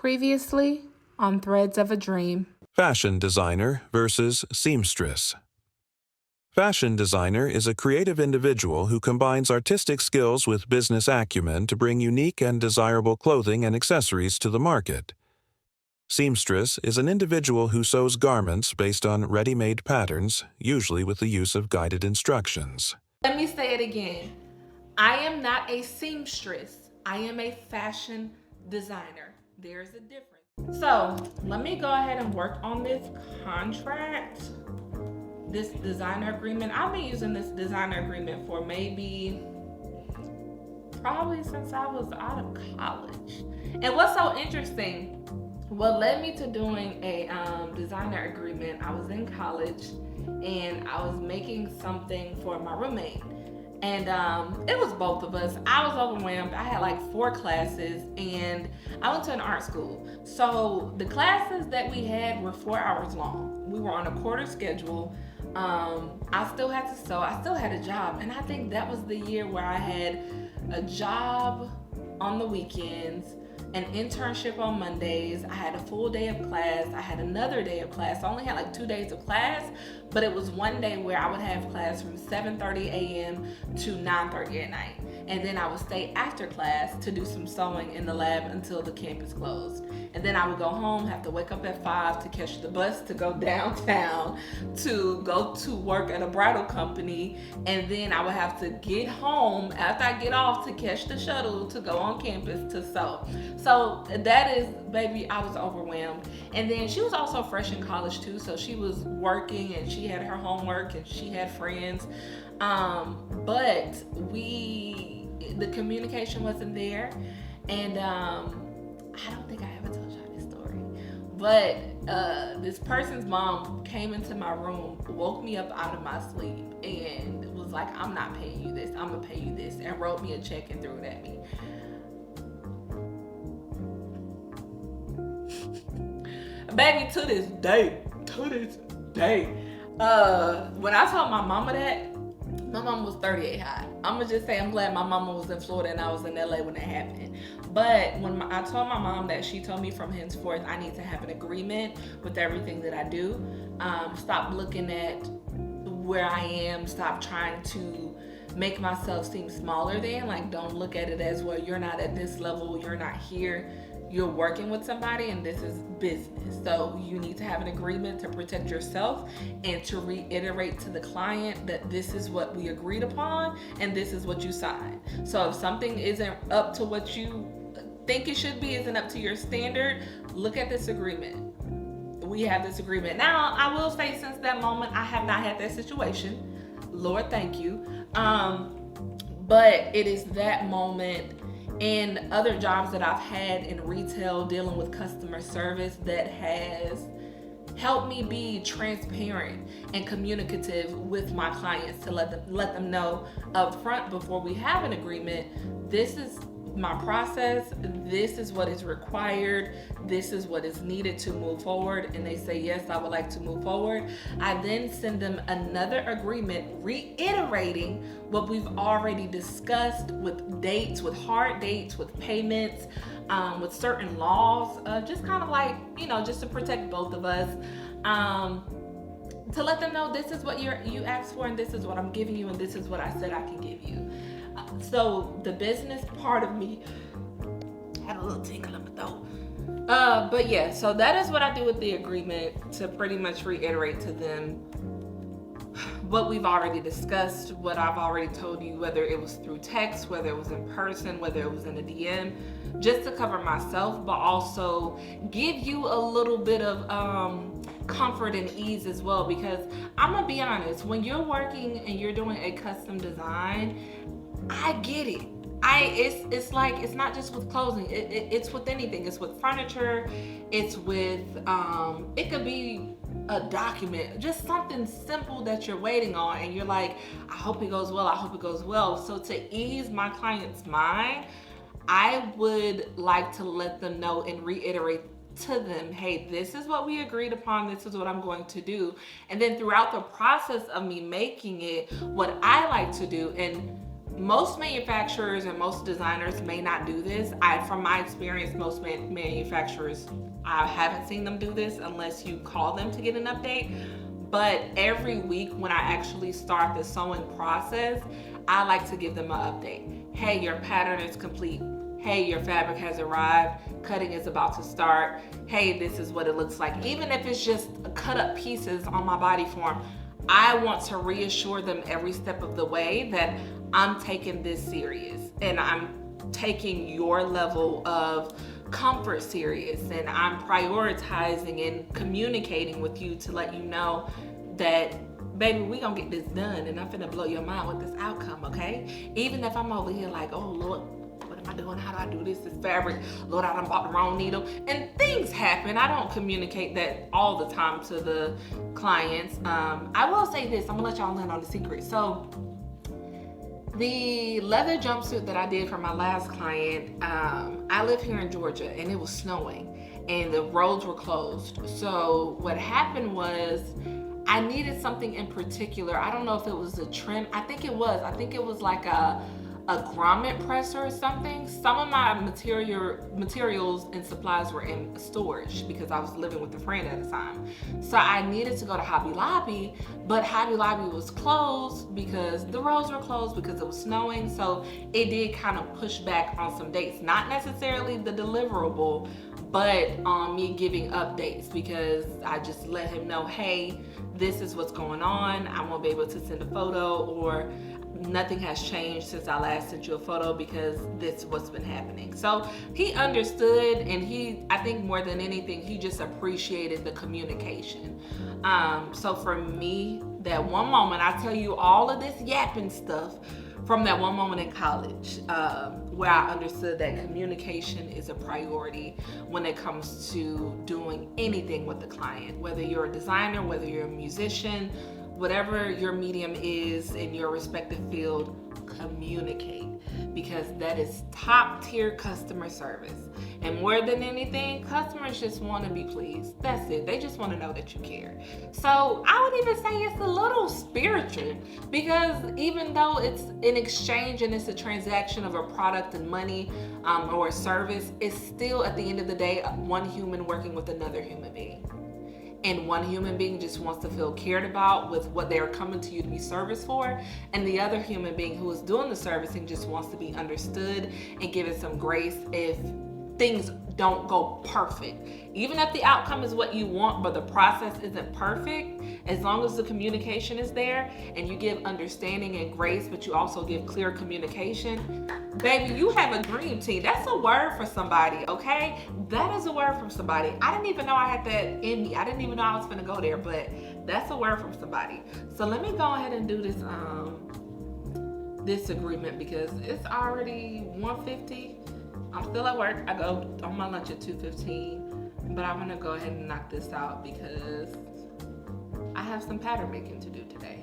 Previously on Threads of a Dream. Fashion designer versus seamstress. Fashion designer is a creative individual who combines artistic skills with business acumen to bring unique and desirable clothing and accessories to the market. Seamstress is an individual who sews garments based on ready-made patterns, usually with the use of guided instructions. Let me say it again. I am not a seamstress. I am a fashion designer. There's a difference. So let me go ahead and work on this contract, this designer agreement. I've been using this designer agreement for probably since I was out of college. And what's so interesting, what led me to doing a designer agreement, I was in college and I was making something for my roommate. And it was both of us. I was overwhelmed. I had like 4 classes and I went to an art school. So the classes that we had were 4 hours long. We were on a quarter schedule. I still had to sew. I still had a job. And I think that was the year where I had a job on the weekends, an internship on Mondays. I had a full day of class. I had another day of class. I only had like 2 days of class, but it was one day where I would have class from 7:30 a.m. to 9:30 at night. And then I would stay after class to do some sewing in the lab until the campus closed. And then I would go home, have to wake up at 5 to catch the bus to go downtown to go to work at a bridal company. And then I would have to get home after I get off to catch the shuttle to go on campus to sew. So that is, baby, I was overwhelmed. And then she was also fresh in college too. So she was working and she had her homework and she had friends. But the communication wasn't there. And I don't think I ever told y'all this story. But this person's mom came into my room, woke me up out of my sleep, and was like, I'm not paying you this, I'm gonna pay you this, and wrote me a check and threw it at me. Baby, to this day, when I told my mama that, my mama was 38 high. I'm gonna just say I'm glad my mama was in Florida and I was in LA when it happened. But when I told my mom that, she told me from henceforth I need to have an agreement with everything that I do. Stop looking at where I am. Stop trying to make myself seem smaller than. Like, don't look at it as, well, you're not at this level, you're not here. You're working with somebody and this is business. So you need to have an agreement to protect yourself and to reiterate to the client that this is what we agreed upon and this is what you signed. So if something isn't up to what you think it should be, isn't up to your standard, look at this agreement. We have this agreement. Now, I will say, since that moment, I have not had that situation. Lord, thank you. But it is that moment and other jobs that I've had in retail dealing with customer service that has helped me be transparent and communicative with my clients to let them know up front before we have an agreement, this is my process, this is what is required, this is what is needed to move forward, and they say, yes, I would like to move forward. I then send them another agreement reiterating what we've already discussed, with dates, with hard dates, with payments, with certain laws, just kind of like, just to protect both of us, to let them know this is what you asked for and this is what I'm giving you and this is what I said I can give you. So the business part of me had a little tinkle in my throat. But yeah, so that is what I do with the agreement, to pretty much reiterate to them what we've already discussed, what I've already told you, whether it was through text, whether it was in person, whether it was in a DM, just to cover myself, but also give you a little bit of comfort and ease as well. Because I'm gonna be honest, when you're working and you're doing a custom design, I get it. It's like, it's not just with clothing, it's with anything. It's with furniture, it's with it could be a document, just something simple that you're waiting on and you're like, I hope it goes well, I hope it goes well. So to ease my client's mind, I would like to let them know and reiterate to them, hey, this is what we agreed upon, this is what I'm going to do. And then throughout the process of me making it, what I like to do, and most manufacturers and most designers may not do this. From my experience, most manufacturers, I haven't seen them do this unless you call them to get an update. But every week when I actually start the sewing process, I like to give them an update. Hey, your pattern is complete. Hey, your fabric has arrived. Cutting is about to start. Hey, this is what it looks like. Even if it's just cut up pieces on my body form, I want to reassure them every step of the way that I'm taking this serious and I'm taking your level of comfort serious, and I'm prioritizing and communicating with you to let you know that, baby, we gonna get this done and I'm finna blow your mind with this outcome, okay? Even if I'm over here like, oh Lord, what am I doing? How do I do this fabric? Lord, I done bought the wrong needle. And things happen. I don't communicate that all the time to the clients. I will say this, I'm gonna let y'all in on the secret. So the leather jumpsuit that I did for my last client, I live here in Georgia and it was snowing and the roads were closed. So what happened was I needed something in particular. I don't know if it was a trim. I think it was like a grommet presser or something. Some of my materials and supplies were in storage because I was living with a friend at the time. So I needed to go to Hobby Lobby, but Hobby Lobby was closed because the roads were closed because it was snowing. So it did kind of push back on some dates, not necessarily the deliverable, but on me giving updates, because I just let him know, hey, this is what's going on. I won't be able to send a photo, or nothing has changed since I last sent you a photo because this is what's been happening. So he understood, and I think more than anything, he just appreciated the communication. So for me, that one moment, I tell you all of this yapping stuff from that one moment in college, where I understood that communication is a priority when it comes to doing anything with the client, whether you're a designer, whether you're a musician, whatever your medium is in your respective field, communicate, because that is top tier customer service. And more than anything, customers just want to be pleased. That's it. They just want to know that you care. So I would even say it's a little spiritual, because even though it's an exchange and it's a transaction of a product and money, or a service, it's still at the end of the day one human working with another human being. And one human being just wants to feel cared about with what they're coming to you to be serviced for. And the other human being who is doing the servicing just wants to be understood and given some grace if things don't go perfect. Even if the outcome is what you want, but the process isn't perfect, as long as the communication is there and you give understanding and grace, but you also give clear communication, baby, you have a dream team. That's a word for somebody, okay? That is a word from somebody. I didn't even know I had that in me. I didn't even know I was gonna go there, but that's a word from somebody. So let me go ahead and do this agreement, because it's already 1:50. I'm still at work. I go on my lunch at 2:15, but I'm gonna go ahead and knock this out because I have some pattern making to do today.